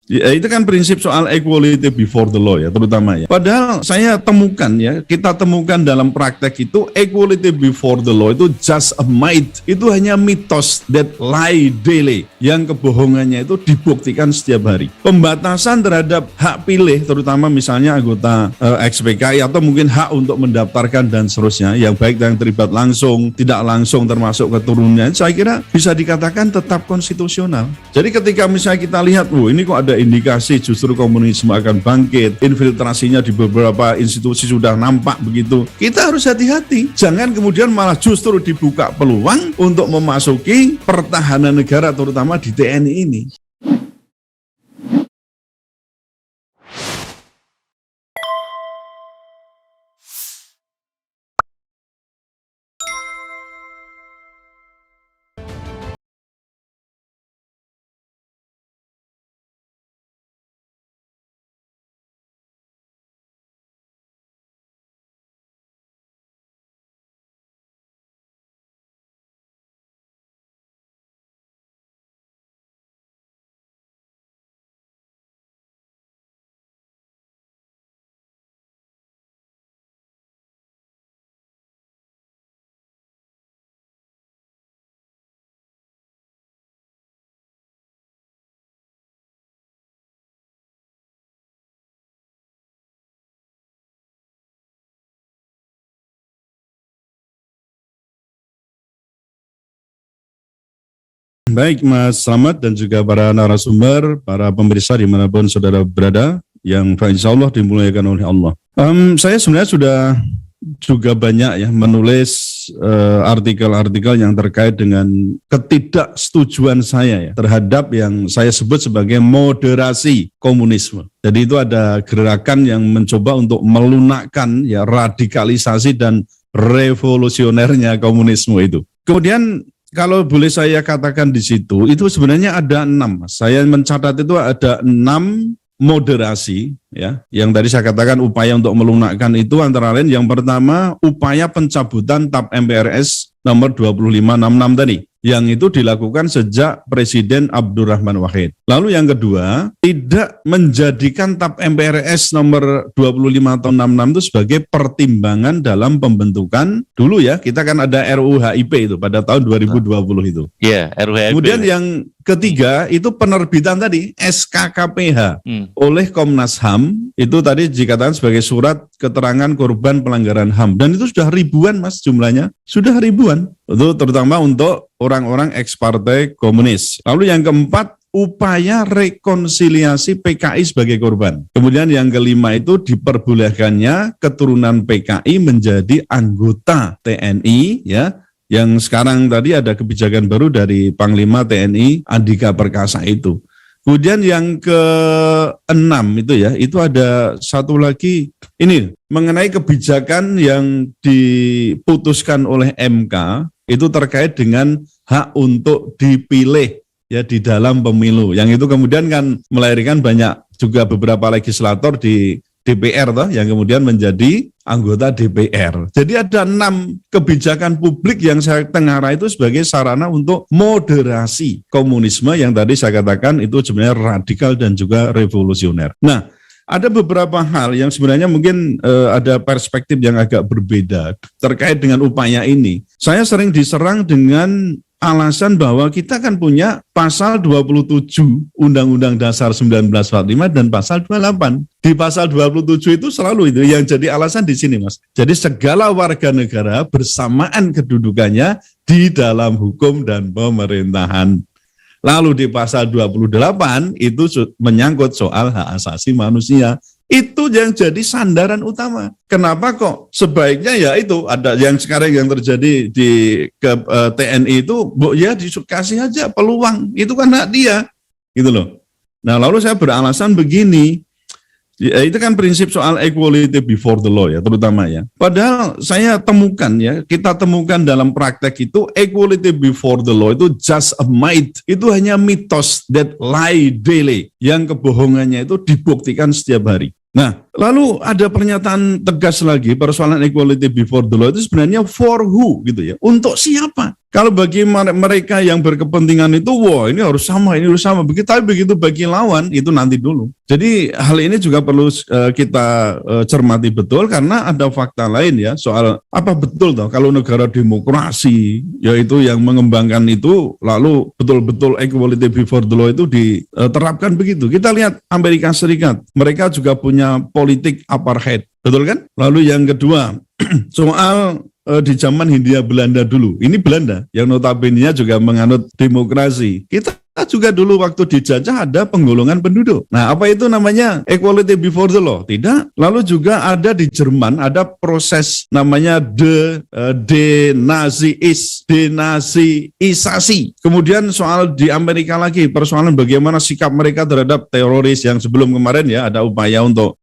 Ya, itu kan prinsip soal equality before the law ya, terutama ya. Padahal saya temukan ya, kita temukan dalam praktek itu equality before the law itu just a myth. Itu hanya mitos that lie daily, yang kebohongannya itu dibuktikan setiap hari. Pembatasan terhadap hak pilih, terutama misalnya anggota XPKI atau mungkin hak untuk mendaftarkan dan seterusnya, yang baik yang terlibat langsung, tidak langsung termasuk keturunannya, saya kira bisa dikatakan tetap konstitusional. Jadi ketika misalnya kita lihat, ini kok ada indikasi justru komunisme akan bangkit, infiltrasinya di beberapa institusi sudah nampak begitu, kita harus hati-hati. Jangan kemudian malah justru dibuka peluang untuk memasuki pertahanan negara, terutama di TNI ini. Baik Mas Slamet dan juga para narasumber, para pemirsa dimanapun saudara berada, yang insya Allah dimuliakan oleh Allah. Saya sebenarnya sudah juga banyak ya menulis artikel-artikel yang terkait dengan ketidaksetujuan saya ya terhadap yang saya sebut sebagai moderasi komunisme. Jadi itu ada gerakan yang mencoba untuk melunakkan ya radikalisasi dan revolusionernya komunisme itu. Kemudian kalau boleh saya katakan di situ, itu sebenarnya ada 6. Saya mencatat itu ada 6 moderasi, ya. Yang tadi saya katakan upaya untuk melunakkan itu antara lain yang pertama upaya pencabutan TAP MPRS nomor 2566 tadi, yang itu dilakukan sejak Presiden Abdurrahman Wahid. Lalu yang kedua, tidak menjadikan TAP MPRS nomor 25 tahun 66 itu sebagai pertimbangan dalam pembentukan, dulu ya, kita kan ada RUU HIP itu pada tahun 2020 itu. Iya, RUU HIP. Kemudian yang ketiga, itu penerbitan tadi SKKPH oleh Komnas HAM, itu tadi dikatakan sebagai surat keterangan korban pelanggaran HAM. Dan itu sudah ribuan Mas jumlahnya, sudah ribuan. Itu terutama untuk orang-orang ex-partai komunis. Lalu yang keempat, upaya rekonsiliasi PKI sebagai korban. Kemudian yang kelima itu diperbolehkannya keturunan PKI menjadi anggota TNI, ya, yang sekarang tadi ada kebijakan baru dari Panglima TNI Andika Perkasa itu. Kemudian yang ke-6 itu ya, itu ada satu lagi, ini mengenai kebijakan yang diputuskan oleh MK, itu terkait dengan hak untuk dipilih ya di dalam pemilu. Yang itu kemudian kan melahirkan banyak juga beberapa legislator di DPR toh, yang kemudian menjadi anggota DPR. Jadi ada 6 kebijakan publik yang saya tengarai itu sebagai sarana untuk moderasi komunisme yang tadi saya katakan itu sebenarnya radikal dan juga revolusioner. Nah, ada beberapa hal yang sebenarnya mungkin ada perspektif yang agak berbeda terkait dengan upaya ini. Saya sering diserang dengan alasan bahwa kita kan punya pasal 27 Undang-Undang Dasar 1945 dan pasal 28. Di pasal 27 itu selalu itu yang jadi alasan di sini Mas. Jadi segala warga negara bersamaan kedudukannya di dalam hukum dan pemerintahan. Lalu di pasal 28 itu menyangkut soal hak asasi manusia. Itu yang jadi sandaran utama. Kenapa kok sebaiknya ya itu ada yang sekarang yang terjadi di TNI itu, ya dikasih aja peluang, itu kan hak dia, gitu loh. Nah lalu saya beralasan begini, ya, itu kan prinsip soal equality before the law ya, terutama ya. Padahal saya temukan ya, kita temukan dalam praktek itu equality before the law itu just a myth. Itu hanya mitos that lie daily, yang kebohongannya itu dibuktikan setiap hari. Nah, Lalu ada pernyataan tegas lagi, persoalan equality before the law itu sebenarnya for who gitu ya, untuk siapa? Kalau bagi mereka yang berkepentingan itu, wah ini harus sama, begitu. Tapi begitu bagi lawan itu nanti dulu. Jadi hal ini juga perlu kita cermati betul, karena ada fakta lain ya soal apa betul toh kalau negara demokrasi yaitu yang mengembangkan itu, lalu betul-betul equality before the law itu diterapkan begitu. Kita lihat Amerika Serikat, mereka juga punya politik apartheid, betul kan? Lalu yang kedua soal di zaman Hindia Belanda dulu, ini Belanda yang notabene juga menganut demokrasi. Kita juga dulu waktu dijajah ada penggolongan penduduk. Nah, apa itu namanya equality before the law? Tidak. Lalu juga ada di Jerman ada proses namanya denasiisasi. Kemudian soal di Amerika lagi, persoalan bagaimana sikap mereka terhadap teroris yang sebelum kemarin ya ada upaya untuk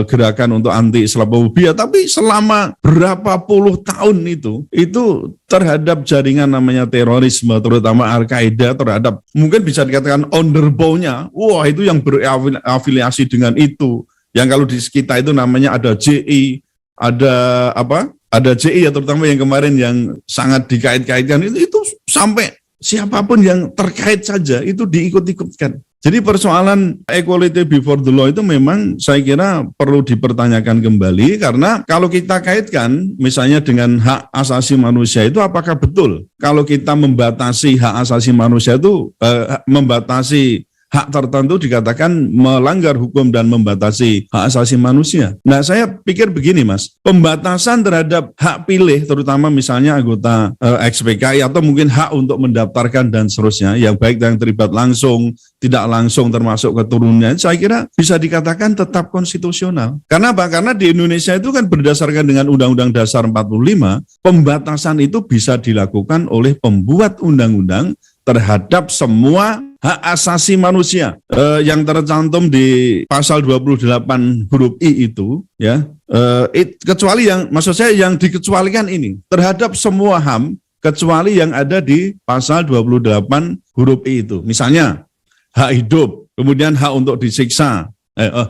gerakan untuk anti Islamophobia, tapi selama berapa puluh tahun itu terhadap jaringan namanya terorisme, terutama Al-Qaeda, terhadap mungkin bisa dikatakan underbow-nya, wah itu yang berafiliasi dengan itu, yang kalau di kita itu namanya ada JI, ada JI ya, terutama yang kemarin yang sangat dikait-kaitkan itu sampai siapapun yang terkait saja itu diikut-ikutkan. Jadi persoalan equality before the law itu memang saya kira perlu dipertanyakan kembali, karena kalau kita kaitkan misalnya dengan hak asasi manusia itu apakah betul kalau kita membatasi hak asasi manusia itu membatasi hak tertentu dikatakan melanggar hukum dan membatasi hak asasi manusia. Nah, saya pikir begini Mas, pembatasan terhadap hak pilih terutama misalnya anggota XPKI atau mungkin hak untuk mendaftarkan dan seterusnya, yang baik yang terlibat langsung, tidak langsung termasuk keturunannya, saya kira bisa dikatakan tetap konstitusional. Karena apa? Karena di Indonesia itu kan berdasarkan dengan Undang-Undang Dasar 45, pembatasan itu bisa dilakukan oleh pembuat undang-undang terhadap semua hak asasi manusia yang tercantum di pasal 28 huruf I itu ya, kecuali yang maksud saya yang dikecualikan ini terhadap semua HAM kecuali yang ada di pasal 28 huruf I itu. Misalnya hak hidup, kemudian hak untuk disiksa,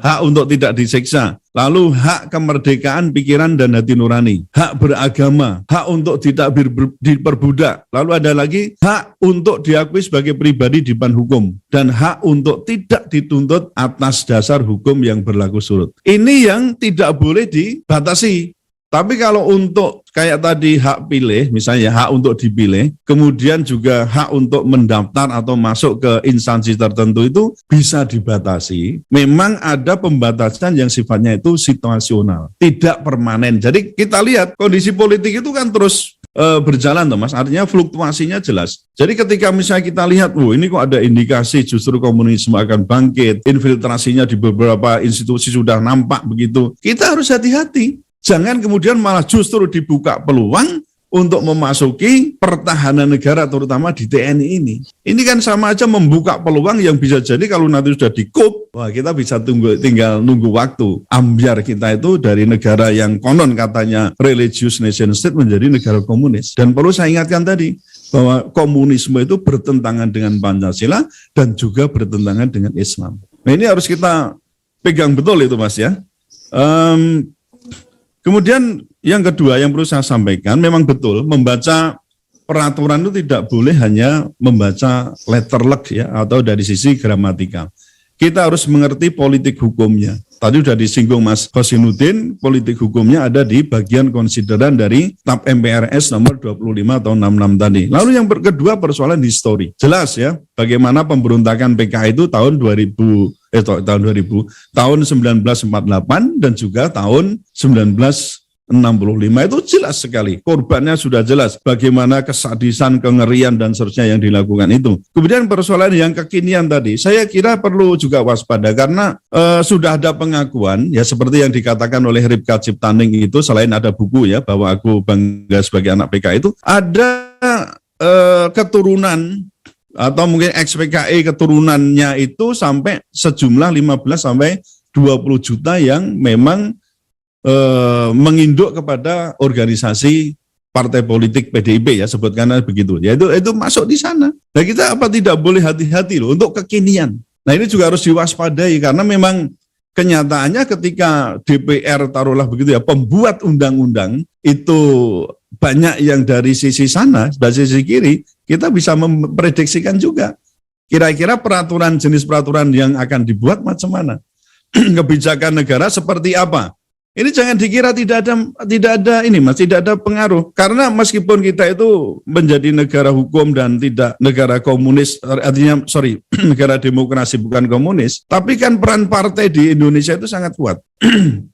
hak untuk tidak disiksa, lalu hak kemerdekaan pikiran dan hati nurani, hak beragama, hak untuk tidak diperbudak, lalu ada lagi hak untuk diakui sebagai pribadi di depan hukum, dan hak untuk tidak dituntut atas dasar hukum yang berlaku surut. Ini yang tidak boleh dibatasi. Tapi kalau untuk kayak tadi hak pilih, misalnya hak untuk dipilih, kemudian juga hak untuk mendaftar atau masuk ke instansi tertentu itu bisa dibatasi. Memang ada pembatasan yang sifatnya itu situasional, tidak permanen. Jadi kita lihat kondisi politik itu kan terus berjalan toh Mas, artinya fluktuasinya jelas. Jadi ketika misalnya kita lihat, ini kok ada indikasi justru komunisme akan bangkit, infiltrasinya di beberapa institusi sudah nampak begitu, kita harus hati-hati. Jangan kemudian malah justru dibuka peluang untuk memasuki pertahanan negara terutama di TNI ini. Ini kan sama aja membuka peluang yang bisa jadi kalau nanti sudah dikup, wah kita bisa tinggal nunggu waktu. Ambiar kita itu dari negara yang konon katanya religious nation state menjadi negara komunis. Dan perlu saya ingatkan tadi bahwa komunisme itu bertentangan dengan Pancasila dan juga bertentangan dengan Islam. Nah ini harus kita pegang betul itu Mas ya. Kemudian yang kedua yang perlu saya sampaikan, memang betul membaca peraturan itu tidak boleh hanya membaca letter luck ya atau dari sisi gramatikal. Kita harus mengerti politik hukumnya. Tadi sudah disinggung Mas Hosinuddin, politik hukumnya ada di bagian konsideran dari TAP MPRS nomor 25 tahun 66 tadi. Lalu yang kedua persoalan histori. Jelas ya bagaimana pemberontakan PKI itu tahun 1948 dan juga tahun 1965 itu jelas sekali. Korbannya sudah jelas bagaimana kesadisan, kengerian dan seterusnya yang dilakukan itu. Kemudian persoalan yang kekinian tadi, saya kira perlu juga waspada karena sudah ada pengakuan ya seperti yang dikatakan oleh Ripka Ciptaning itu, selain ada buku ya bahwa aku bangga sebagai anak PKI itu, ada keturunan atau mungkin XPKI keturunannya itu sampai sejumlah 15 sampai 20 juta yang memang menginduk kepada organisasi partai politik PDIP ya sebutkanlah begitu. Ya itu masuk di sana. Nah kita apa tidak boleh hati-hati loh untuk kekinian. Nah ini juga harus diwaspadai karena memang kenyataannya ketika DPR taruhlah begitu ya, pembuat undang-undang itu banyak yang dari sisi sana, dari sisi kiri, kita bisa memprediksikan juga kira-kira peraturan, jenis peraturan yang akan dibuat macam mana, kebijakan negara seperti apa. Ini jangan dikira tidak ada ini Mas, tidak ada pengaruh. Karena meskipun kita itu menjadi negara hukum dan tidak negara komunis, artinya negara demokrasi bukan komunis, tapi kan peran partai di Indonesia itu sangat kuat.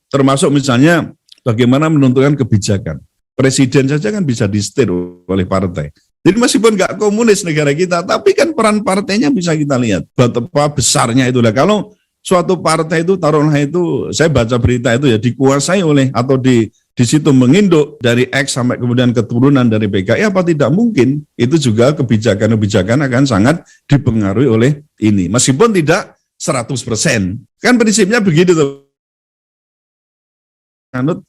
Termasuk misalnya bagaimana menentukan kebijakan. Presiden saja kan bisa disetir oleh partai. Jadi meskipun nggak komunis negara kita, tapi kan peran partainya bisa kita lihat. Betapa besarnya itulah. Kalau suatu partai itu taruhlah itu, saya baca berita itu ya, dikuasai oleh atau di situ menginduk dari X sampai kemudian keturunan dari PKI, apa tidak mungkin itu juga kebijakan-kebijakan akan sangat dipengaruhi oleh ini. Meskipun tidak 100%. Kan prinsipnya begitu tuh. Anut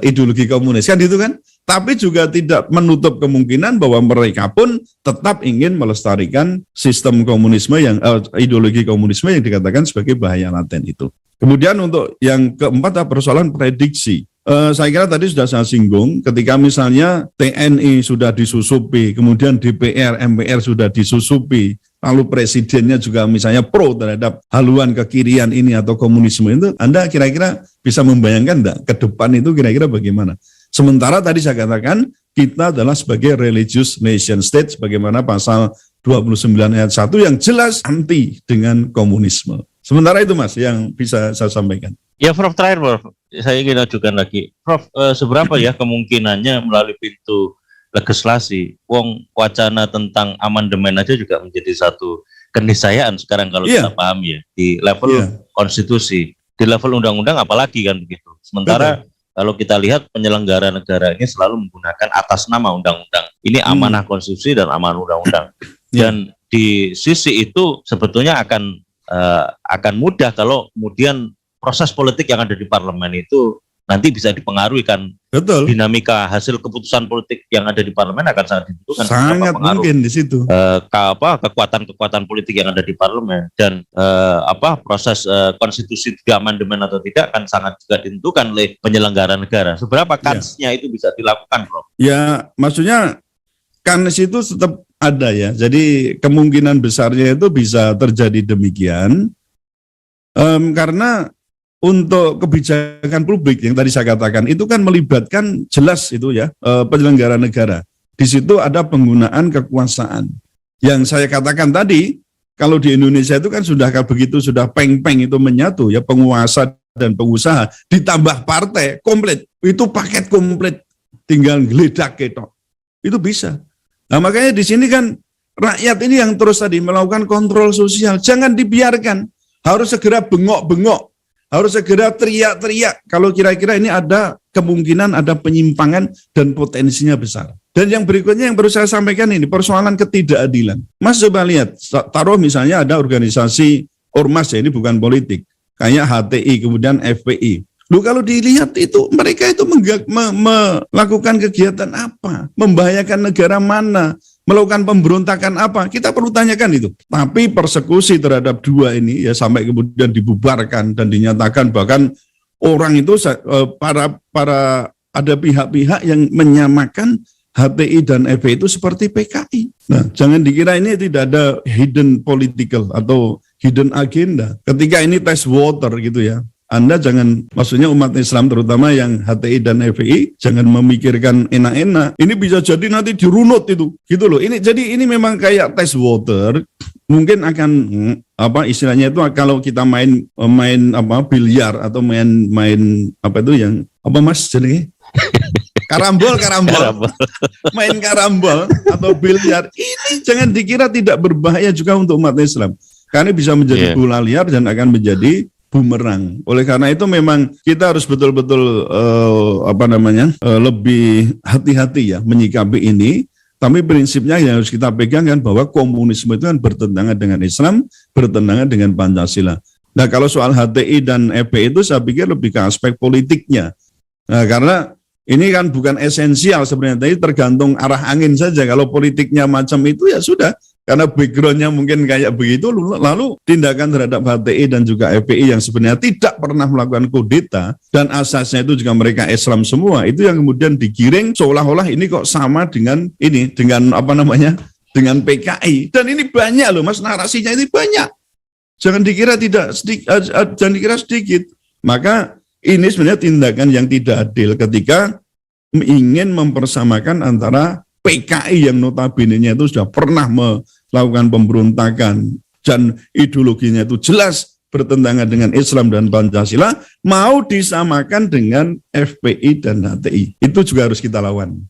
ideologi komunis kan itu kan, tapi juga tidak menutup kemungkinan bahwa mereka pun tetap ingin melestarikan sistem komunisme yang ideologi komunisme yang dikatakan sebagai bahaya laten itu. Kemudian untuk yang keempat persoalan prediksi. Saya kira tadi sudah saya singgung ketika misalnya TNI sudah disusupi, kemudian DPR, MPR sudah disusupi, lalu presidennya juga misalnya pro terhadap haluan kekirian ini atau komunisme itu, Anda kira-kira bisa membayangkan enggak ke depan itu kira-kira bagaimana? Sementara tadi saya katakan kita adalah sebagai religious nation state sebagaimana pasal 29 ayat 1 yang jelas anti dengan komunisme. Sementara itu Mas yang bisa saya sampaikan. Ya Prof, terakhir Prof, saya ingin ajukan lagi. Prof, seberapa ya kemungkinannya melalui pintu legislasi, wacana tentang amandemen aja juga menjadi satu keniscayaan sekarang kalau kita paham ya, di level konstitusi, di level undang-undang apalagi kan begitu. Sementara kalau kita lihat penyelenggara negara ini selalu menggunakan atas nama undang-undang. Ini amanah konstitusi dan amanah undang-undang. Dan di sisi itu sebetulnya akan mudah kalau kemudian proses politik yang ada di parlemen itu nanti bisa dipengaruhi kan. Betul. Dinamika hasil keputusan politik yang ada di parlemen akan sangat ditentukan. Sangat mungkin di situ. Kekuatan politik yang ada di parlemen dan proses konstitusi amandemen atau tidak akan sangat juga ditentukan oleh penyelenggara negara. Seberapa kansnya itu bisa dilakukan, Prof? Ya, maksudnya kans itu tetap ada ya. Jadi kemungkinan besarnya itu bisa terjadi demikian karena untuk kebijakan publik yang tadi saya katakan itu kan melibatkan jelas itu ya penyelenggara negara. Di situ ada penggunaan kekuasaan. Yang saya katakan tadi, kalau di Indonesia itu kan sudah begitu sudah peng-peng itu menyatu ya, penguasa dan pengusaha ditambah partai komplit. Itu paket komplit, tinggal geledak ketok. Itu bisa. Nah, makanya di sini kan rakyat ini yang terus tadi melakukan kontrol sosial, jangan dibiarkan. Harus segera bengok-bengok. Harus segera teriak-teriak kalau kira-kira ini ada kemungkinan ada penyimpangan dan potensinya besar. Dan yang berikutnya yang perlu saya sampaikan ini persoalan ketidakadilan. Mas coba lihat, taruh misalnya ada organisasi ormas ya, ini bukan politik, kayak HTI kemudian FPI. Kalau dilihat itu mereka itu melakukan kegiatan apa, membahayakan negara mana, melakukan pemberontakan apa, kita perlu tanyakan itu. Tapi persekusi terhadap dua ini ya sampai kemudian dibubarkan dan dinyatakan bahkan orang itu para ada pihak-pihak yang menyamakan HTI dan FPI itu seperti PKI. Nah, jangan dikira ini tidak ada hidden political atau hidden agenda. Ketika ini test water gitu ya. Anda jangan, maksudnya umat Islam terutama yang HTI dan FPI, jangan memikirkan enak-enak. Ini bisa jadi nanti dirunut itu, gitu loh. Jadi ini memang kayak test water. Mungkin akan istilahnya itu kalau kita main biliar atau main apa itu yang apa Mas jenenge? Karambol. Main karambol atau biliar. Ini jangan dikira tidak berbahaya juga untuk umat Islam. Karena bisa menjadi bola liar dan akan menjadi bumerang. Oleh karena itu memang kita harus betul-betul lebih hati-hati ya menyikapi ini. Tapi prinsipnya yang harus kita pegang kan bahwa komunisme itu kan bertentangan dengan Islam, bertentangan dengan Pancasila. Nah kalau soal HTI dan FPI itu saya pikir lebih ke aspek politiknya. Nah karena ini kan bukan esensial sebenarnya, tapi tergantung arah angin saja. Kalau politiknya macam itu ya sudah. karena backgroundnya mungkin kayak begitu, lalu tindakan terhadap HTI dan juga FPI yang sebenarnya tidak pernah melakukan kudeta dan asasnya itu juga mereka Islam semua, itu yang kemudian digiring seolah-olah ini kok sama dengan ini, dengan dengan PKI. Dan ini banyak loh Mas, narasinya ini banyak. Jangan dikira jangan dikira sedikit. Maka ini sebenarnya tindakan yang tidak adil ketika ingin mempersamakan antara PKI yang notabene-nya itu sudah pernah melakukan pemberontakan dan ideologinya itu jelas bertentangan dengan Islam dan Pancasila, mau disamakan dengan FPI dan HTI. Itu juga harus kita lawan.